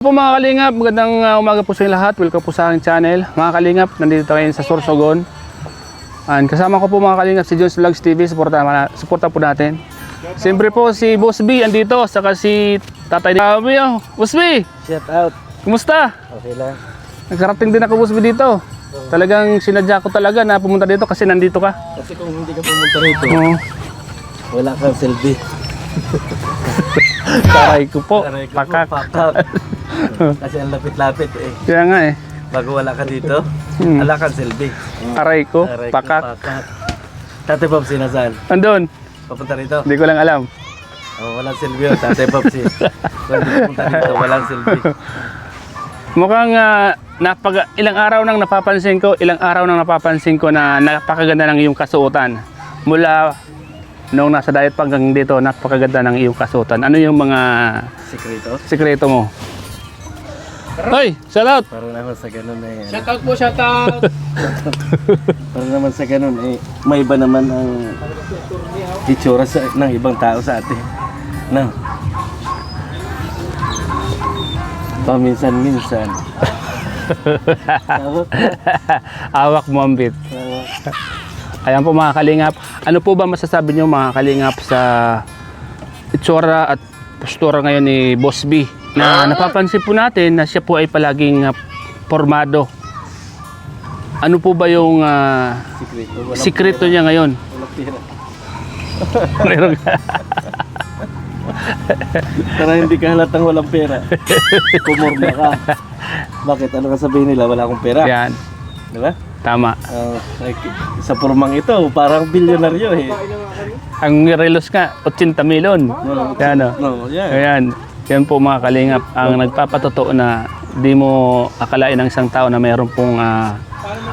Po mga kalingap, magandang umaga po sa inyo lahat. Welcome po sa aking channel. Mga kalingap, nandito tayo sa Sorsogon. And kasama ko po mga kalingap si Jones Vlogs TV. Suporta po natin. Siyempre po si Boss B andito, saka si Tatay Boss B! Shout out. Kumusta? Okay lang. Nagkarating din ako Boss B dito. Talagang sinadya ko talaga na pumunta dito kasi nandito ka. Kasi kung hindi ka pumunta rito, Oo. wala kang selfie. Taray ko po. Aray ko po, Pakak. pakak. Kasi ang lapit-lapit eh. Kaya nga eh. Bago wala ka dito, wala kang selfie. Aray ko. Aray ko, Pakak. Tatay Popsi nasaan? Andun. Papunta rito? Hindi ko lang alam. Oh, walang selfie oh, Tatay Popsi. Kung hindi pupunta rito, walang selfie. Mukhang ilang araw nang napapansin ko na napakaganda ng iyong kasuotan. Mula nung nasa diet pa hanggang dito, napakaganda ng iyong kasuotan. Ano yung mga Sekreto? sikreto mo? Hoy, shout out! Para naman sa ganun eh. Shout out po, shout out! Para naman sa ganun eh, may iba naman ang itsura ng ibang tao sa atin. No? Paminsan-minsan. Awak mo ang bit. Ayan po mga kalingap. Ano po ba masasabi nyo mga kalingap sa itsura at postura ngayon ni Boss B? Na napapansin po natin na siya po ay palaging formado. Ano po ba yung Sekreto. sikreto niya ngayon? Walang pera. Meron ka. Para hindi ka halatang walang pera. Pumorma ka. Bakit? Ano ka sabihin nila? Wala akong pera. Yan, Di ba? tama. Like, sa purmang ito, parang bilyonaryo eh. Ang relos nga, 80 milyon. Yan o. No, yeah. Ayan. Yan po mga kalingap ang nagpapatotoo na di mo akalain ng isang tao na mayroon pong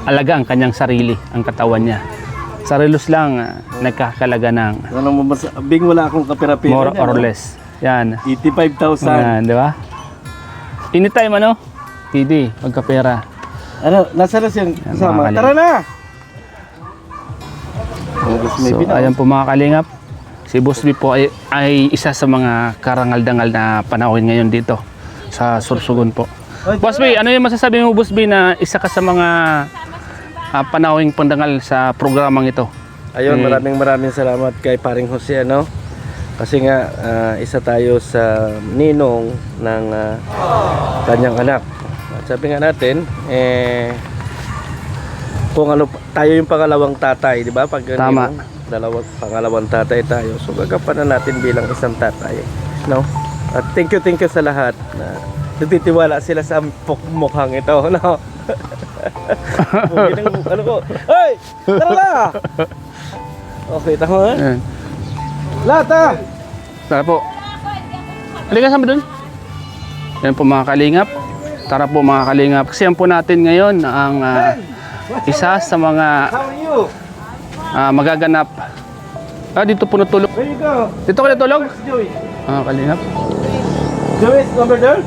alaga ang kanyang sarili, ang katawan niya. Sa relos lang, nagkakalaga ng Ano mo Bing, wala akong kapera-pera. more niya, or no? less. Yan. 85,000. Yan, di ba? Anytime ano? PD, magkapera. Ano, nasa na siyang kasama? mga Tara na! So, ayan po mga kalingap. Si Boss B po ay isa sa mga karangal-dangal na panahon ngayon dito sa Sorsogon po. Boss B, ano yung masasabi mo Boss B na isa ka sa mga panahong pandangal sa programang ito? Ayun, maraming salamat kay Paring Jose, ano? Kasi nga, isa tayo sa ninong ng kanyang anak. At sabi nga natin, kung ano, tayo yung pangalawang tatay, di ba? Pag Tama. Pangalawang tatay tayo. So, gagampanan natin bilang isang tatay. No? At thank you sa lahat na nagtitiwala sila sa mukhang ito. No? Ano ko? Hoy! Tara na! Okay, tama. Ayan. Lata! Tara po. Halika sama dun. Yan po mga kalingap. Tara po mga kalingap. Kasi yan po natin ngayon ang isa sa mga How are you? magaganap. Dito po natulog. Where you go? Dito ka natulog? Where's Joey? Kalingap. Joey is over there?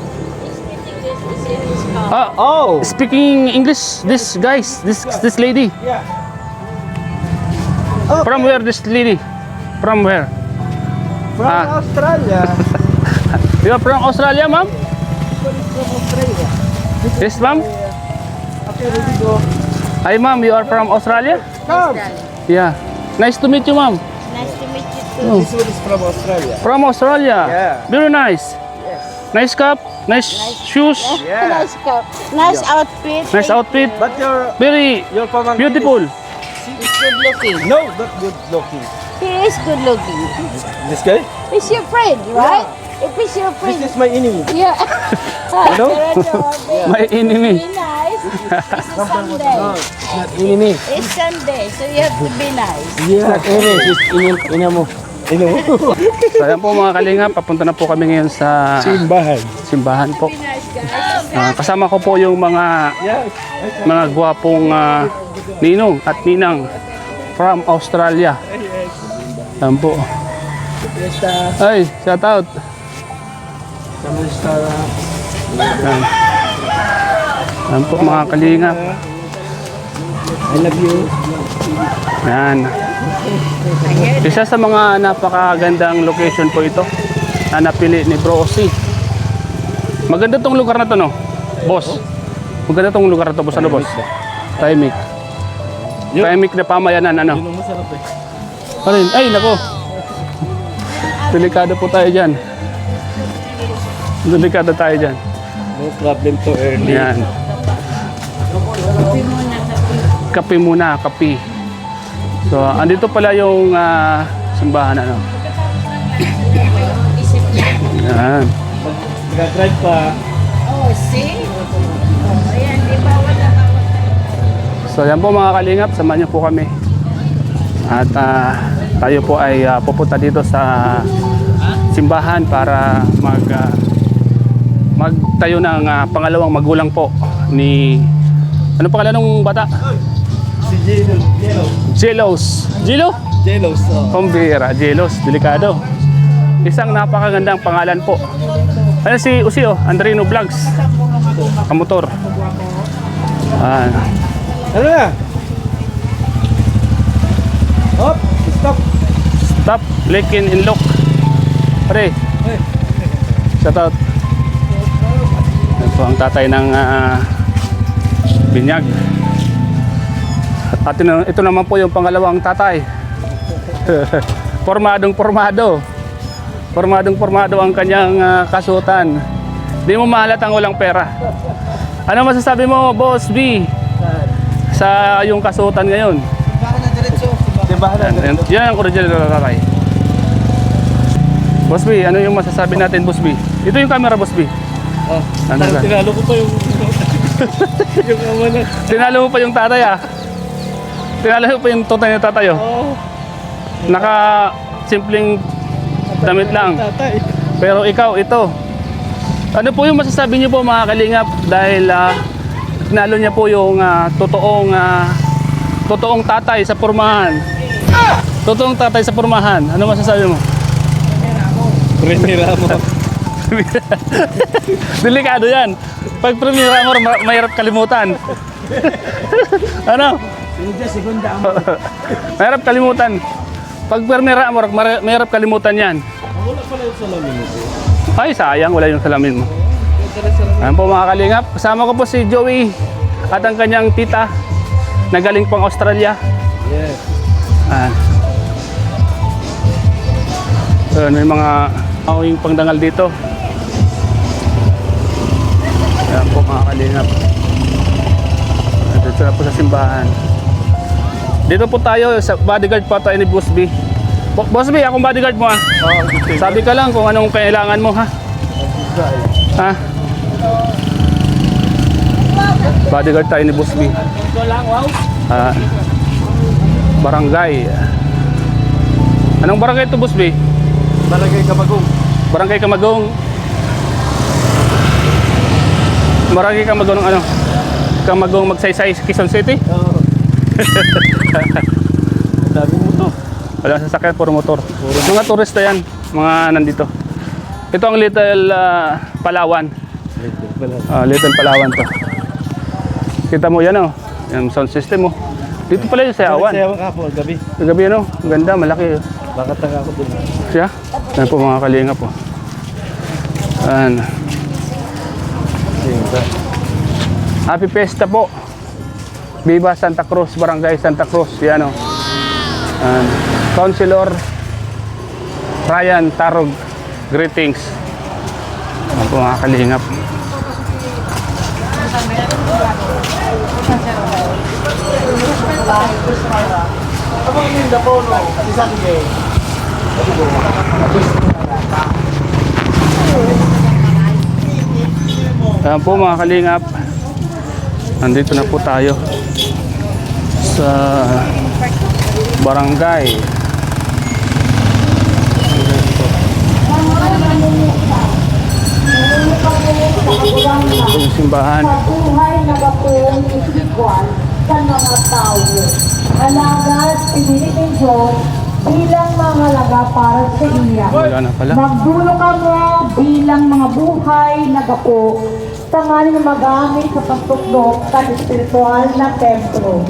Oh! Speaking English, this lady. Yeah. Oh, From where this lady? From where? from Australia. You are from Australia, ma'am? From Australia. Yes, ma'am. Okay, ready to go. Hi, ma'am. You are from Australia? Come! Yeah. Nice to meet you, ma'am. Nice to meet you too. This one is from Australia. From Australia. Yeah. Very nice. Yes. Nice cup. Nice shoes. Yeah. Nice cup. Nice outfit. Nice outfit. But Very your pamangkin beautiful. He's good looking. No, not good looking. He is good looking. This guy? He's your friend, right? If he's your This friend. is my enemy. Yeah. know? My enemy. Be nice. It's a Sunday. No, it's not enemy. It's Sunday, so you have to be nice. Yeah. Not enemy. She's ina mo. Ina mo? So, ayan po mga kalinga. Papunta na po kami ngayon sa simbahan po. Be nice, guys. Kasama ko po yung Yes. mga gwapong ninong at ninang from Australia. Ayan po. Ay, shout out. Ayan. Ayan po mga kalinga. I love you. Ayan. Isa sa mga napakagandang location po ito na napili ni Bro Osi. Maganda tong lugar na to, no? Boss. Maganda tong lugar na to, boss. Ano, boss? Tahimik. Tahimik na pamayanan, ano? Yun ang masarap eh. Alin? Ay, nako. Delikado po tayo dyan. Delikado tayo dyan. No problem to early. Yan. Kape muna, kape. So, andito pala yung simbahan, ano? Yan. Nag-drive pa. Oh, see? Oh, ayan, di ba wala So, yan po mga kalingap, samahan niyo po kami. At tayo po ay pupunta dito sa simbahan para magtayo ng pangalawang magulang po ni... Ano pangalan ng bata? Si Jelos. Jelo? Jelos. Pambira, Jelos, delikado. Isang napakagandang pangalan po. Ano si Usio, Andrino Vlogs. Kamotor. Ano na? Hop, stop. Stop, Lekin in lock. Pare, shout out. Yan po ang tatay ng binyag. At ito naman po yung pangalawang tatay. Formadong formado ang kanyang kasuotan. Di mo mahalatang walang pera. Ano masasabi mo, Boss B? Sa yung kasuotan ngayon? Yan ang original na tatay. Boss B, ano yung masasabi natin, Boss B? Ito yung camera, Boss B. Ano ba? Tinalo ko pa yung yung ama na. Tinalo mo pa yung tatay, ah. Tinalo mo pa yung tutay na tatay, oh. Oh, Naka simpleng damit lang. tatay. Pero ikaw, ito. Ano po yung masasabi niyo po, mga kalingap? Dahil tinalo niya po yung totoong tatay sa pormahan. Totoong tatay sa pormahan. Ano masasabi mo? Primera mo. Delikado yan. Pag premiera mo, mahirap kalimutan. Ano? Mahirap kalimutan. Pag premiera mo, mahirap kalimutan yan. Wala pala yung salamin mo. Ay, sayang. Wala yung salamin mo. Ayan po mga kalingap. Kasama ko po si Joey at ang kanyang tita na galing pang Australia. Yes. Ayan. So, may mga awing pangdangal dito. Ayan po mga kalingap. Dito na po sa simbahan. Dito po tayo sa bodyguard pa tayo ni Boss B. Boss B, akong bodyguard mo, ha? Sabi ka lang kung anong kailangan mo, ha? Ha? Bodyguard tayo ni Boss B. Barangay. Anong barangay ito, Boss B? Barangay Kamagong. Barangay Kamagong. Barangay Kamagong ng ano? Kamagong Magsaysay, Quezon City? Oo. Dami mo to. Wala sasakyan, puro motor. Mga turista yan, mga nandito. Ito ang Little Palawan. Little Palawan to. Kita mo yan, oh. Yung sound system, oh. Dito pala yung sayawan. Sayawan ka po, gabi. Yung gabi, ano? Ang ganda, malaki. Oh. Bakit na ako dun? Siya? Yan po mga kalinga po. Ayan. Happy Fiesta po. Viva Santa Cruz, Barangay Santa Cruz. Yan, oh. Councilor Ryan Tarog. Greetings. Yan po mga kalingap. Yan po mga kalingap. Nandito na po tayo sa barangay. Yung simbahan. Buhay na gapong isikwan sa mga tao. Alagad, pinilit ng Diyos bilang mga laga para sa iya. Wala na pala. Magdulo ka mo bilang mga buhay na gapo tangaling magamit sa pagtuklok sa espiritual na templo.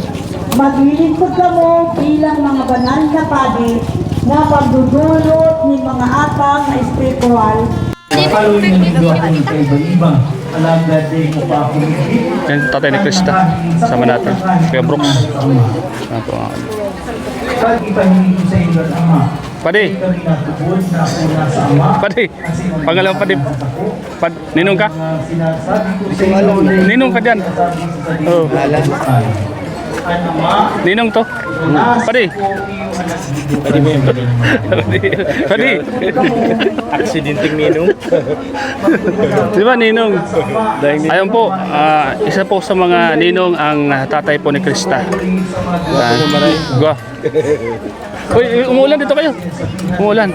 Maglilingkod ka mo bilang mga banal na padi na pagdudulot ni mga atang na espiritual Following ng video ako ng iba-iba. Alam dati mo pa ako Yan, tatay ni Krista. Sama natin. Kuya Brooks. Yan po. pag ipahiling ko sa inyo at Ama. Padi. Kami natubod na ako nasa Ama. Padi. Pangalan Padi. Ninong ka? Sinasabi ko sa inyo. Ninong ka dyan. Oh. Ang Ama. Ninong to. Padi. Padi. Aksidenteng ninong. Di ba Ninong? Ayun po, isa po sa mga Ninong ang tatay po ni Krista. Go. Uy, umuulan dito kayo. Umuulan.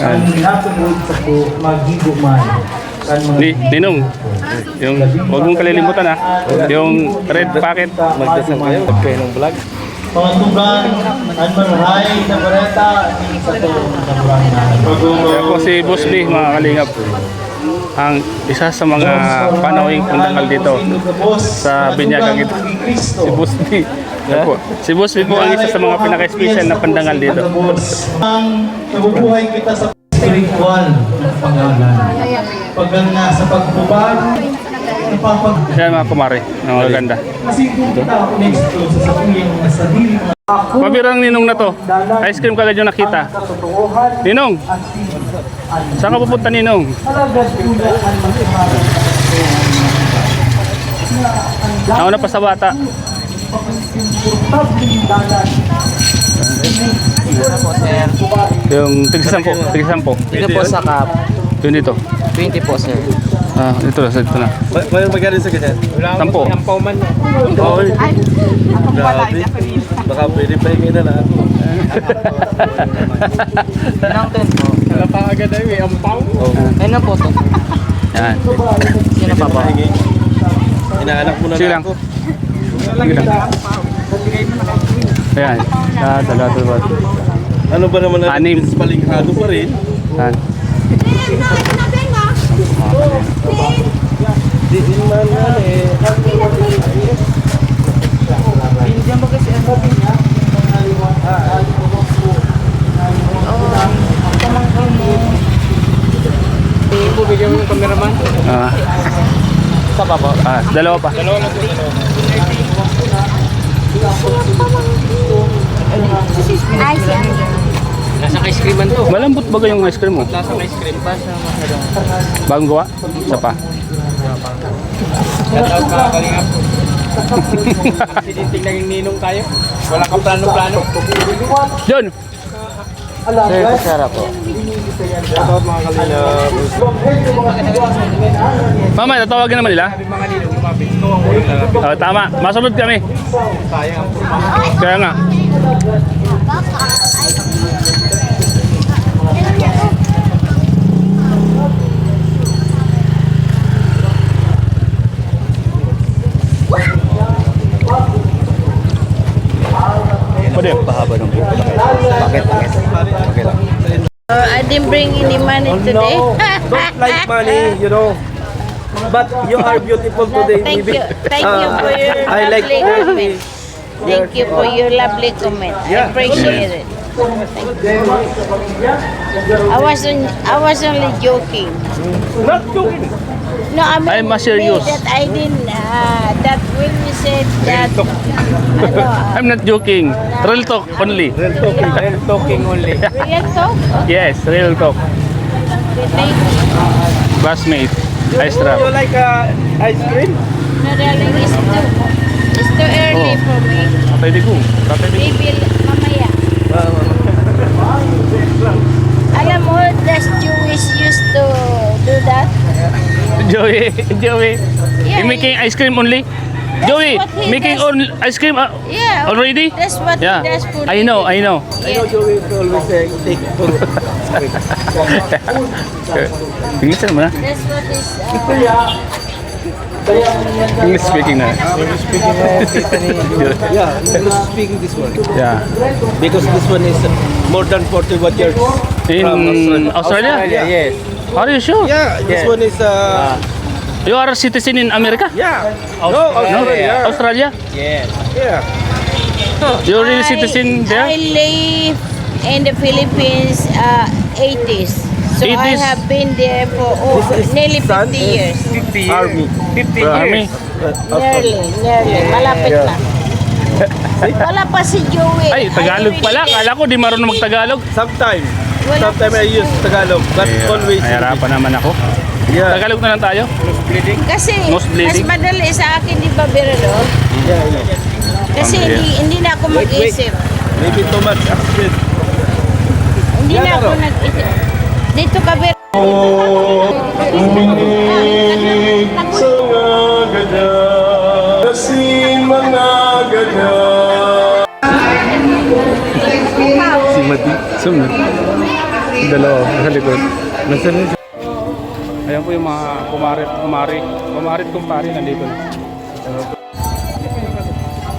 Ang natubod sa ko maghiguman. Ninong, yung huwag mong kalilimutan yung red packet. Magdasal kayo. Huwag kayo ng vlog. Pangantugan, ang marahay na bareta, sa to na barangay. Kaya po si Boss B, mga kalingap, ang isa sa mga panawing pundangal dito sa binyagang ito. Si Boss B. Yan po. Si Boss B po ang isa sa mga pinaka-special na pandangal dito. Ang nabubuhay kita sa spiritual ng pangalan. Pag nasa pagbubag, napapag... Yan mga kumari, ng mga ganda. Kasi kung kita ako na-expose sa tuyang na sarili mga Pabirang Ninong na to. Ice cream kagad yung nakita. katotohan Ninong, at sinuan. saan ka pupunta Ninong? Talagang tula ang magkaharap. Nauna pa sa bata. Komportabling dalan. Yung tigsampo. Dito po sa cup, Yun dito. 20 po sir. Dito na. Magkano sa ganyan? Sampo. Oh, grabe. Baka pwede pa hingin na lang. Ilang 10 po? Ayun na po to. Yan. Sino pa ba? Inaanak mo na Sige na lang. ako. Sige lang. Ayan. Dala. Ano ba naman ang Anim. palinghado pa rin? Yan. Di din man eh. Sa pa po? Dalawa pa. Ay, siya. Nasa ice creaman to. Malambot ba yung ice cream mo? Nasa ice cream pa sa masyadong. Bagong gawa? Isa pa. Shout out ka kalingap. Aksidenteng naging ninong tayo. Wala kang plano-plano. John! Sir, kasara po. Mama, tatawagin naman nila? Tama. Masunod kami. Kaya nga. Pwede. Pahaba ng buhok. Bakit? I didn't bring any money today. Don't like money, you know. But you are beautiful today. Thank Maybe. you. Thank you for your I like lovely comment. Thank you for your lovely comment. I appreciate it. I was only joking. Not joking. No, I mean I'm serious. that I didn't. That when you said that. I'm not joking. Real talk only. Real talking only. Real talk? Yes, real talk. Okay, thank you. Classmate. Ice trap. You like ice cream? No, darling, it's too early for me. Tatay di ko. Maybe mamaya. Alam mo, that's Jewish used to do that. Joey. Yeah, You making ice cream only? Joey, what he making does. ice cream Yeah. already? That's what Yeah. he does for I know. Yeah. Joey always take for English naman na. That's what is. English speaking na. Yeah, English speaking this one. Yeah. Because this one is more than 41 years. In Australia? Yes. Are you sure? Yeah, this one is You are a citizen in America? yeah. No? Australia. Australia? Yes. Yeah. You're really citizen I there? live in the Philippines 80s. So It I is- have been there for nearly 50 years. 50 years. Army. 50 Army. years. Nearly. Malapit Yeah. na. Wala pa si Joey. Ay, Tagalog pala. Kala ko di marunong mag-Tagalog. Sometime Wala I use Tagalog, but always Ay, harapan naman ako. Yeah. Tagalog na lang tayo. Kasi Nose mas bleeding. madali sa akin, di ba, Birado? Yeah, I know. Kasi hindi na ako mag-isip. Maybe too much accent. Hindi na ako nag-isip. Dito ka, Birado. Si Mati. Sumit. Dalawa. Sa likod. Nasaan yun? Ayan po yung mga kumarit kumpare nandito na.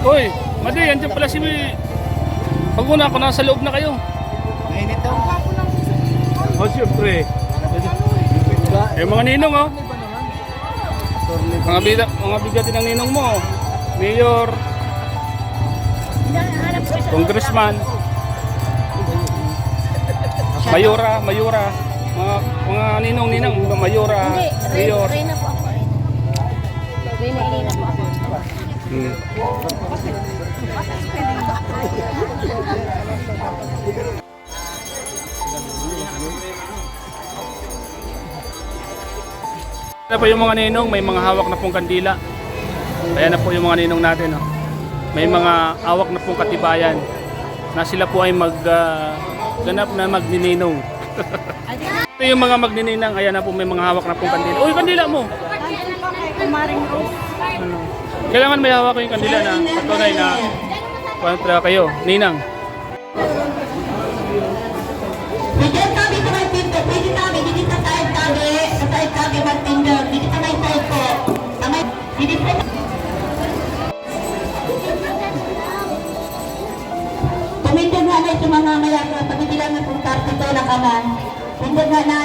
Uy, Madi, andyan pala si Pag una ako, nasa loob na kayo. Oh, syempre. Eh, mga ninong, oh. Mga bigatin ng ninong mo. Mayor, congressman, mayora, mga ninong, mayora, mayor. Reyna po ako. Reyna po ako. Hmm. Ayan po yung mga ninong, may mga hawak na pong kandila. Ayan na po yung mga ninong natin. Oh. May mga hawak na pong katibayan na sila po ay ganap na magnininong. Ito yung mga magnininang, ayan na po may mga hawak na pong kandila. Uy, kandila mo! Ano? Kailangan may hawak yung kandila na patunay na kontra kayo, ninang. Bigyan kami sa may tinder. Pwede kami, dito sa side kami. Sa side kami mag-tinder. Dito sa may side ko. Sa may, dito sa Tumindan nga na sa mga mayaka. Pagbibilang na kung tarpito na kaman. Tumindan nga na.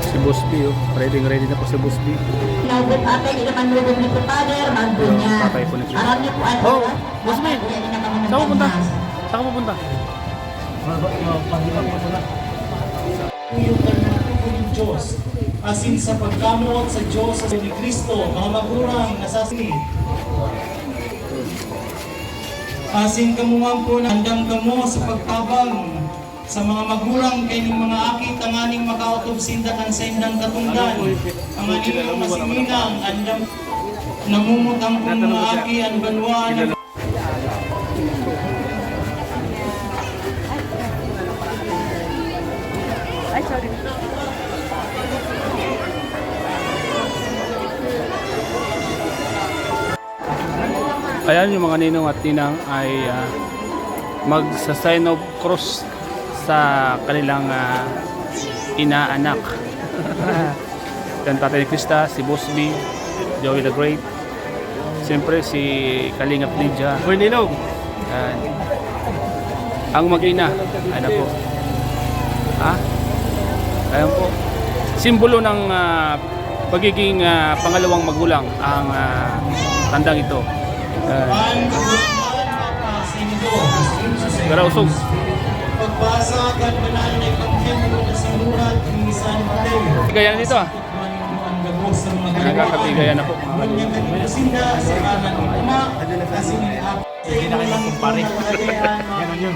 Si Boss B, oh. Ready na po si Boss B. Nabot ate, di naman nubog ni po father. Magbo niya. Patay po nito. Aram niyo po ano. Oh, Boss B. Saan ka pupunta? Saan ka pupunta? Yung ng Diyos, asin sa pagkamot sa Diyos sa ni Kristo, mga magurang nasasini. Asin kamuang po na handang kamo sa pagtabang sa mga magurang kay ning mga aki tanganing makautob sindakan sa indang katungdan. Ang aning masiminang andang namumutang kong mga aki ang banwa na Ayan yung mga ninong at ninang ay magsa-sign of cross sa kanilang inaanak. Yan Tatay Krista, si Boss B, Joey the Great, siyempre si Kalingap Ninja. Hoy, Ninong. Yan. Ang mag-ina, ano po? Ha? Ayan po. Simbolo ng pagiging pangalawang magulang ang tandang ito. Pero usog. pagbasa at banal na Ebanghelyo na sinulat ni San Mateo. Tigayan dito ah. Ang gagawin sa mga Nagkakatigayan na po. Kanyang nagpasinda sa kanan ng Ama, kasi ni Apo. Hindi na kayo magkumpare. Ganun yun.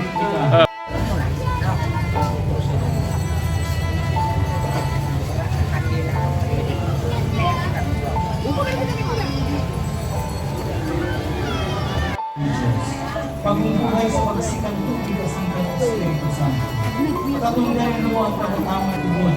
Pagbubuhay sa pagsikan ng pagsikan ng Espiritu Santo. Katundayan mo ang pagkakamang tugon.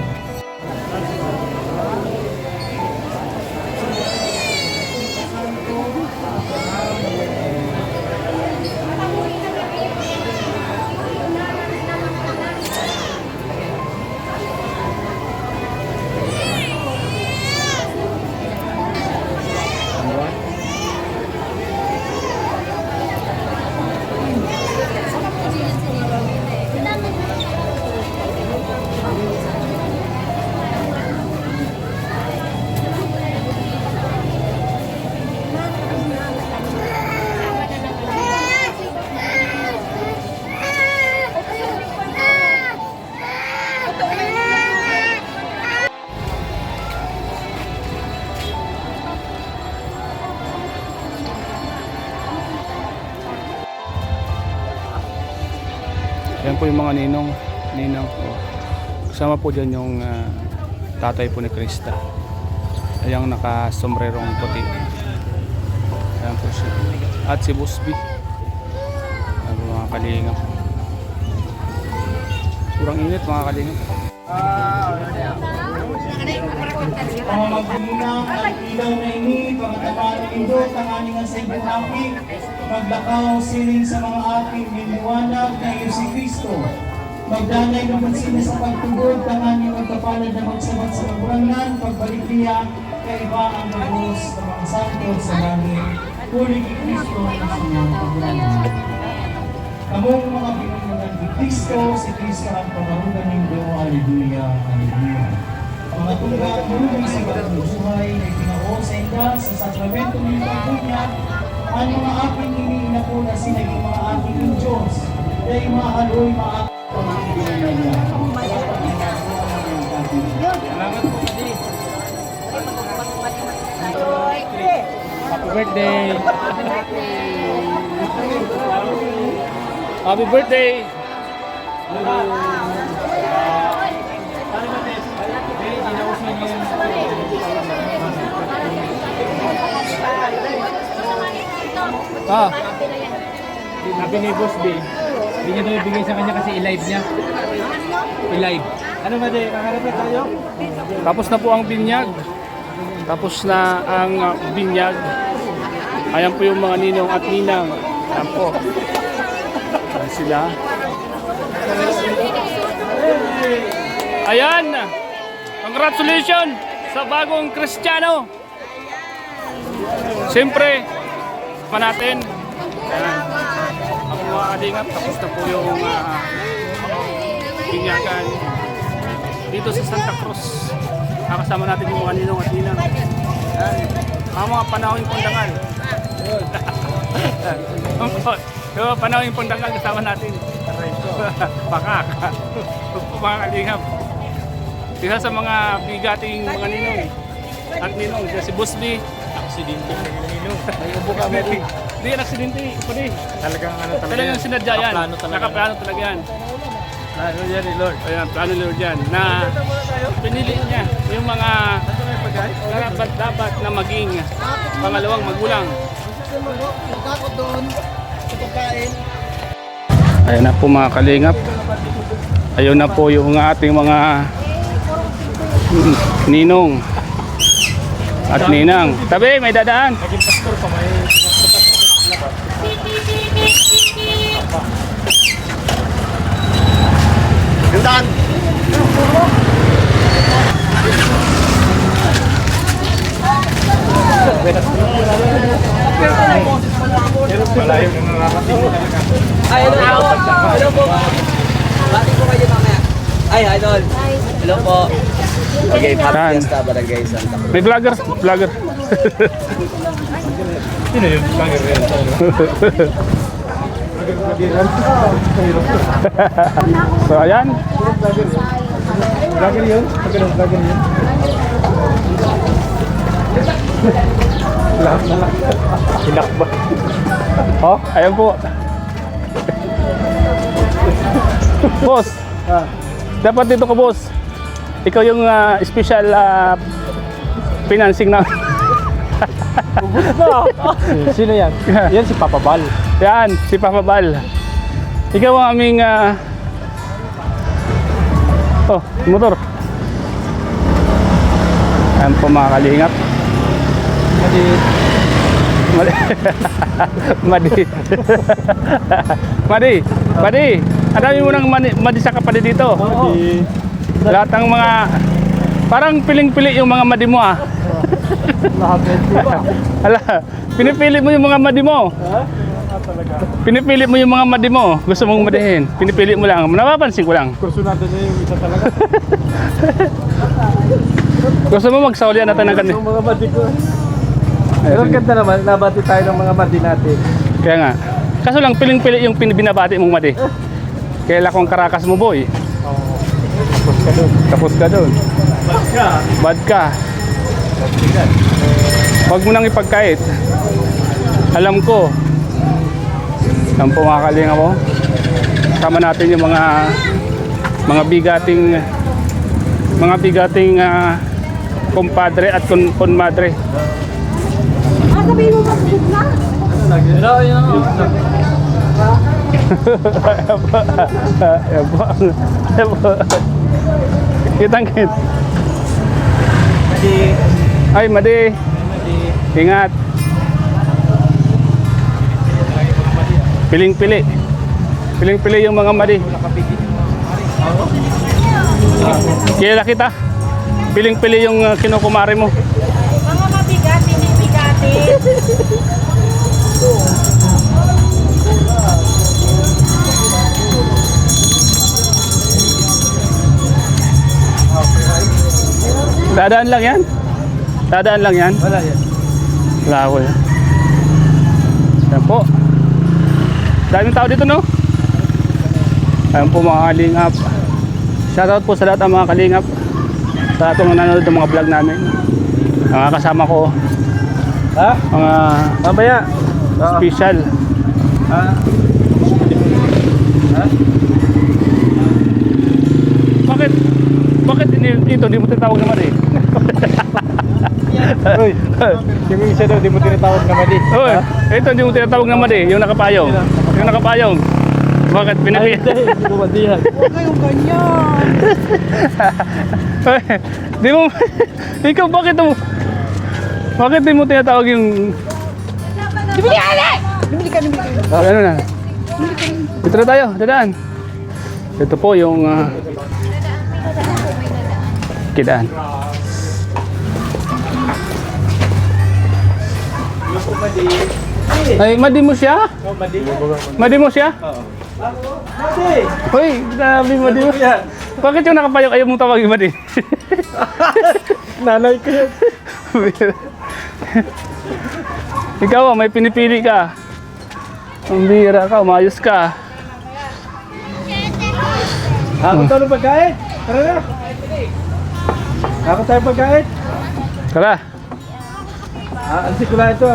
Yan po yung mga ninong. Oh. Kasama po dyan yung tatay po ni Krista. Ayang naka-sombrerong puti. Ayan po siya. At si Busby. Ayan po mga kalingap. Kurang init mga kalingap. Mga magdinang at ilaw na ini, pagkatamaan ng indot, ang aning sa inyong aking, maglakaw siling sa mga aking niliwanag na iyo si Kristo. Magdanay ng mansina sa pagtugod, ang aning magkapalad na magsabat sa magurangan, pagbalik niya, kaiba ang bagos ng mga santod sa langit. Huli kay Kristo ang inyong magurangan. Kamong mga pinungan ni Kristo, si Kristo ang pamarugan ng do. Alleluia, Alleluia. Mga tunggang bulong sa bagong buhay na itinao sa inda sa sakramento ng pagbunyag, ang mga aking iniina po na sinaging mga aking ng Diyos, dahil mahaloy mga aking pamangkin niya. Happy birthday! Happy birthday! Ah, sabi ni Boss B, hindi niya daw ibigay sa kanya kasi i-live niya. I-live. Ano ba din? Kakarap na tayo? Tapos na po ang binyag. Tapos na ang binyag. Ayan po yung mga ninong at ninang. Ayan po. Ayan sila. Ayan! Congratulations sa bagong Kristiyano! Siyempre, pa natin. Ayan. Ako mga kalingap, tapos na po yung binyagan dito sa Santa Cruz. Nakasama natin yung mga ninong at ninang. Ayan. Mga panahon pundangal. Yung panahon pundangal kasama natin. Pakak. Mga kalingap. Isa sa mga bigating mga ninong at ninong, si Busby. Aksidente ng ninong. May ubo ka mo. Hindi yan aksidente. Talagang ano talaga. Talagang sinadya yan. Nakaplano talaga. Nakaplano talaga yan. Ano yan ni Lord? Ayan, plano ni Lord yan. Na pinili niya yung mga dapat na maging pangalawang magulang. Ayan na po mga kalingap. Ayun na po yung ating mga ninong at ninang. Tabi, may dadaan. Naging pastor pa may malayo na nararating talaga. Ay, hello po. Hello po. Bati po kayo mamaya. Ay, idol. Hello po. Okay, happy Saan? fiesta barangay Santa Cruz. May vlogger. Sino yun? Vlogger rin. So ayan. Vlogger yun? Pagkano vlogger yun? Lahat na lang. Hinakba. Oh, ayan po. Boss. Dapat dito ka, boss. Ikaw yung special financing na. Sino yan? Yan si Papa Bal. Yan, si Papa Bal. Ikaw ang aming oh, motor. Ayan po mga kalingap. Madi. Madi. Ang dami mo ng madi sa kapatid dito. Lahat ng mga parang piling-pili yung mga madi mo ah. Hala, pinipili mo yung mga madi mo. Pinipili mo yung mga madi mo. Gusto mong madihin. Pinipili mo lang. Napapansin ko lang. Kursunado niya yung isa talaga. Gusto mo magsaulian natin ng ganito. Mga madi ko. Pero ganda naman, nabati tayo ng mga madi natin. Kaya nga. Kaso lang piling-pili yung binabati mong madi. Kaya lakong karakas mo boy. Tapos ka doon. Tapos ka doon. Bad ka. Huwag mo nang ipagkait. Alam ko. Ang pumakalinga mo. kasama natin yung mga bigating kumpadre at kunmadre. Kitang-kit. Ay, Madi. Ingat. Piling-pili. Piling-pili yung mga Madi. Kilala kita. Piling-pili yung kinukumari mo. Mga mabigat, hindi bigatin. Dadaan lang yan? Dadaan lang yan? Wala yan. Wala ako yan. Yan po. Daming tao dito, no? Ayan po mga kalingap. Shoutout po sa lahat ng mga kalingap. Sa lahat ng nanonood ng mga vlog namin. Mga kasama ko. Ha? Mga Mamaya. special. Ha? Ha? Bakit ito di mo tinatawag naman eh? Uy, yung isa daw, di mo tinatawag na Madi. Uy, ito di mo tinatawag naman eh, yung nakapayong. Yung nakapayong. Bakit pinapili? Hindi ko madihan. Di mo, ikaw bakit di mo tinatawag yung... Ano na? Dito na tayo, dadaan. Ito po yung kidaan. Ay, Madi mo siya? Madi mo siya? Hoy, grabe Madi mo. Bakit yung nakapayong ayaw mong tawagin Madi? Nanay ko yan. Ikaw may pinipili ka. Ang bira ka, umayos ka. Ako tayo ng pagkain. Tara na. Ako tayo pagkain. Tara. Ansi ko lang ito.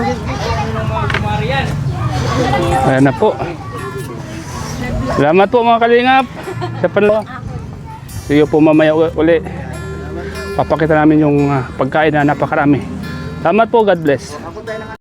Ayan na po. Salamat po mga kalingap. Sa panonood. See you po mamaya uli. Papakita namin yung pagkain na napakarami. Salamat po, God bless.